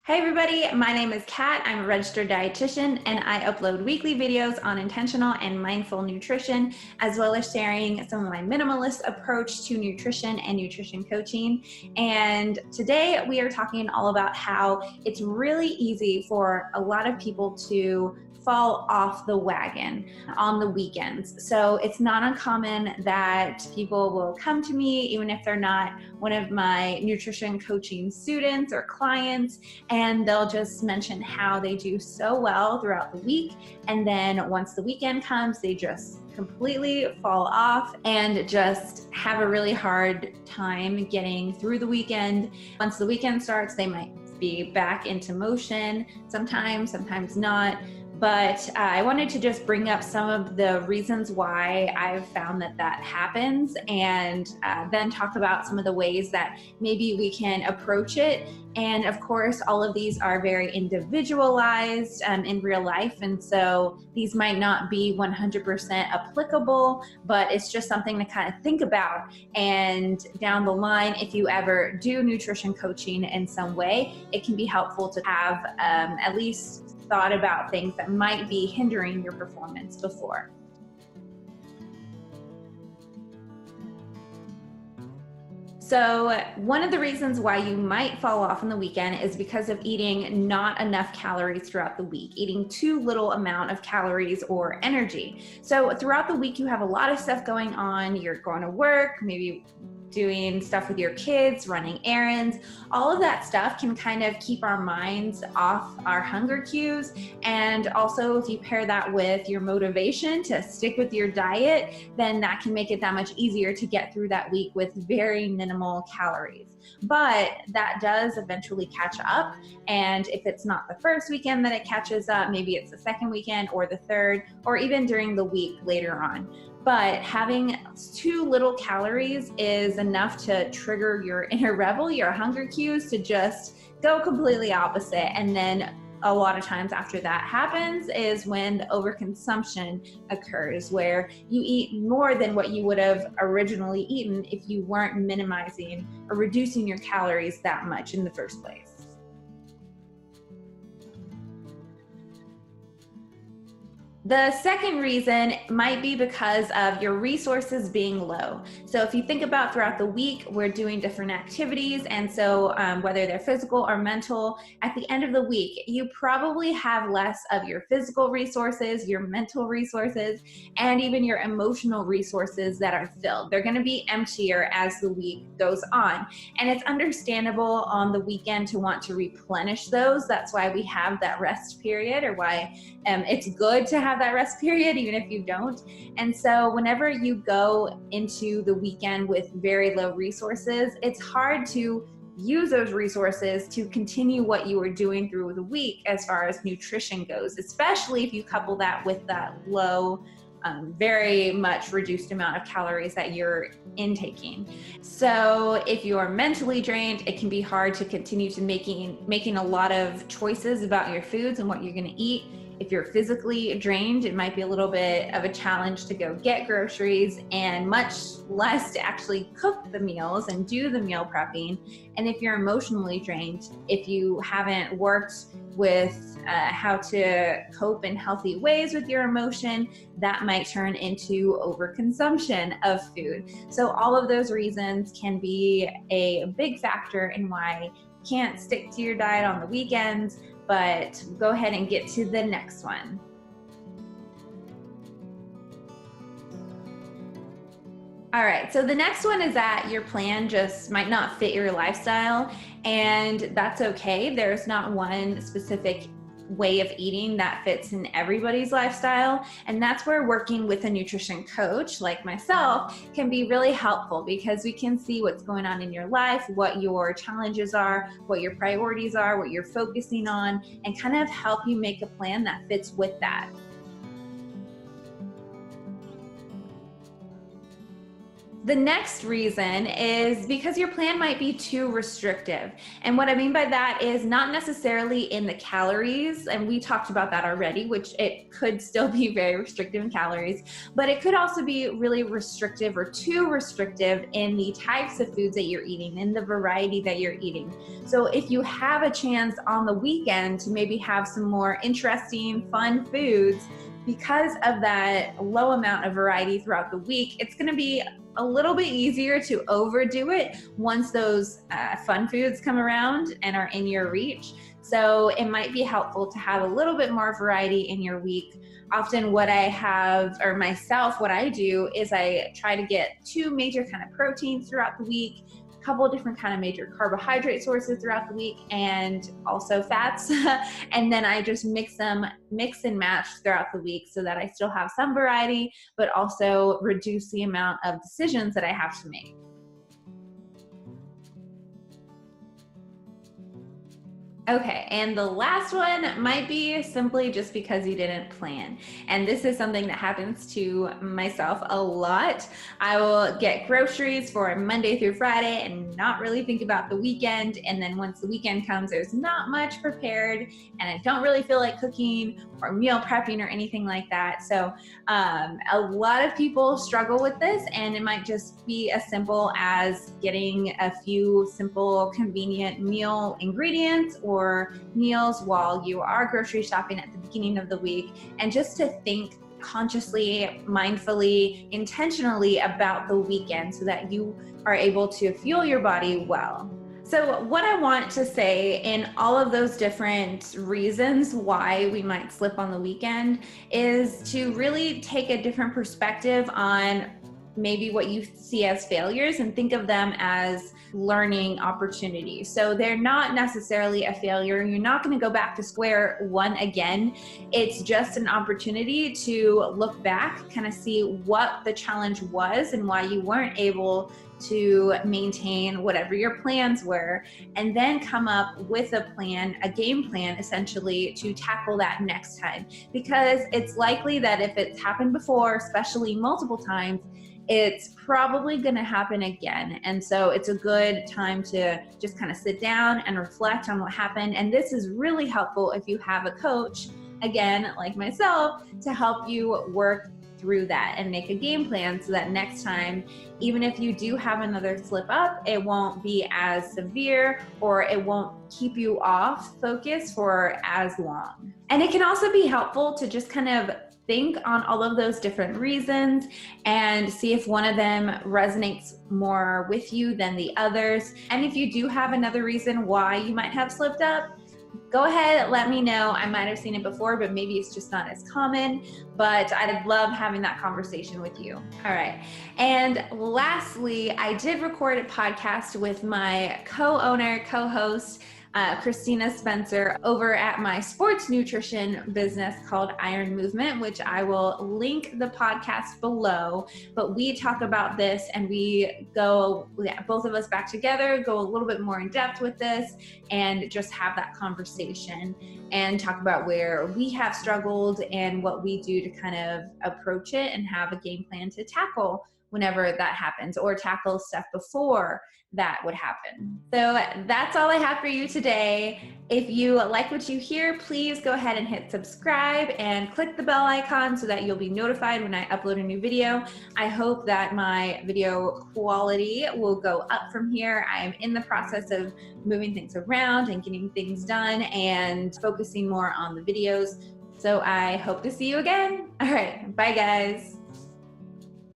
Hey everybody, my name is Kat. I'm a registered dietitian and I upload weekly videos on intentional and mindful nutrition, as well as sharing some of my minimalist approach to nutrition and nutrition coaching. And today we are talking all about how it's really easy for a lot of people to fall off the wagon on the weekends. So it's not uncommon that people will come to me, even if they're not one of my nutrition coaching students or clients, and they'll just mention how they do so well throughout the week. And then once the weekend comes, they just completely fall off and just have a really hard time getting through the weekend. Once the weekend starts, they might be back into motion, sometimes not. But I wanted to just bring up some of the reasons why I've found that happens, and then talk about some of the ways that maybe we can approach it. And of course, all of these are very individualized in real life, and so these might not be 100% applicable, but it's just something to kind of think about. And down the line, if you ever do nutrition coaching in some way, it can be helpful to have at least thought about things that might be hindering your performance before. So one of the reasons why you might fall off on the weekend is because of eating not enough calories throughout the week, eating too little amount of calories or energy. So throughout the week, you have a lot of stuff going on. You're going to work, maybe doing stuff with your kids, running errands. All of that stuff can kind of keep our minds off our hunger cues. And also, if you pair that with your motivation to stick with your diet, then that can make it that much easier to get through that week with very minimal calories. But that does eventually catch up. And if it's not the first weekend that it catches up, maybe it's the second weekend or the third, or even during the week later on. But having too little calories is enough to trigger your inner rebel, your hunger cues, to just go completely opposite. And then a lot of times after that happens is when the overconsumption occurs, where you eat more than what you would have originally eaten if you weren't minimizing or reducing your calories that much in the first place. The second reason might be because of your resources being low. So if you think about throughout the week, we're doing different activities. And so whether they're physical or mental, at the end of the week, you probably have less of your physical resources, your mental resources, and even your emotional resources that are filled. They're going to be emptier as the week goes on. And it's understandable on the weekend to want to replenish those. That's why we have that rest period, or why it's good to have that rest period, even if you don't. And so whenever you go into the weekend with very low resources, it's hard to use those resources to continue what you were doing through the week as far as nutrition goes, especially if you couple that with that low, very much reduced amount of calories that you're intaking. So if you're mentally drained, it can be hard to continue to making a lot of choices about your foods and what you're going to eat. If you're physically drained, it might be a little bit of a challenge to go get groceries, and much less to actually cook the meals and do the meal prepping. And if you're emotionally drained, if you haven't worked with how to cope in healthy ways with your emotion, that might turn into overconsumption of food. So all of those reasons can be a big factor in why you can't stick to your diet on the weekends. But go ahead and get to the next one. All right, so the next one is that your plan just might not fit your lifestyle, and that's okay. There's not one specific way of eating that fits in everybody's lifestyle. And that's where working with a nutrition coach like myself can be really helpful, because we can see what's going on in your life, what your challenges are, what your priorities are, what you're focusing on, and kind of help you make a plan that fits with that. The next reason is because your plan might be too restrictive. And what I mean by that is not necessarily in the calories, and we talked about that already, which it could still be very restrictive in calories, but it could also be really restrictive or too restrictive in the types of foods that you're eating, in the variety that you're eating. So if you have a chance on the weekend to maybe have some more interesting, fun foods, because of that low amount of variety throughout the week, it's going to be a little bit easier to overdo it once those fun foods come around and are in your reach. So it might be helpful to have a little bit more variety in your week. Often what I have, or myself, what I do is I try to get 2 major kind of proteins throughout the week, a couple of different kind of major carbohydrate sources throughout the week, and also fats. And then I just mix and match throughout the week so that I still have some variety, but also reduce the amount of decisions that I have to make. Okay, and the last one might be simply just because you didn't plan. And this is something that happens to myself a lot. I will get groceries for Monday through Friday and not really think about the weekend. And then once the weekend comes, there's not much prepared and I don't really feel like cooking or meal prepping or anything like that. So a lot of people struggle with this, and it might just be as simple as getting a few simple, convenient meal ingredients or meals while you are grocery shopping at the beginning of the week, and just to think consciously, mindfully, intentionally about the weekend so that you are able to fuel your body well. So what I want to say in all of those different reasons why we might slip on the weekend is to really take a different perspective on maybe what you see as failures and think of them as learning opportunities. So they're not necessarily a failure. You're not going to go back to square one again. It's just an opportunity to look back, kind of see what the challenge was and why you weren't able to maintain whatever your plans were, and then come up with a plan, a game plan essentially, to tackle that next time. Because it's likely that if it's happened before, especially multiple times, it's probably going to happen again. And so it's a good time to just kind of sit down and reflect on what happened. And this is really helpful if you have a coach, again, like myself, to help you work through that and make a game plan so that next time, even if you do have another slip up, it won't be as severe or it won't keep you off focus for as long. And it can also be helpful to just kind of think on all of those different reasons and see if one of them resonates more with you than the others. And if you do have another reason why you might have slipped up, go ahead, let me know. I might have seen it before, but maybe it's just not as common, but I'd love having that conversation with you. All right. And lastly, I did record a podcast with my co-owner, co-host, Christina Spencer, over at my sports nutrition business called Iron Movement, which I will link the podcast below. But we talk about this and we go, both of us back together, go a little bit more in depth with this and just have that conversation and talk about where we have struggled and what we do to kind of approach it and have a game plan to tackle whenever that happens, or tackle stuff before that would happen. So that's all I have for you today. If you like what you hear, please go ahead and hit subscribe and click the bell icon so that you'll be notified when I upload a new video. I hope that my video quality will go up from here. I am in the process of moving things around and getting things done and focusing more on the videos. So I hope to see you again. All right, bye guys.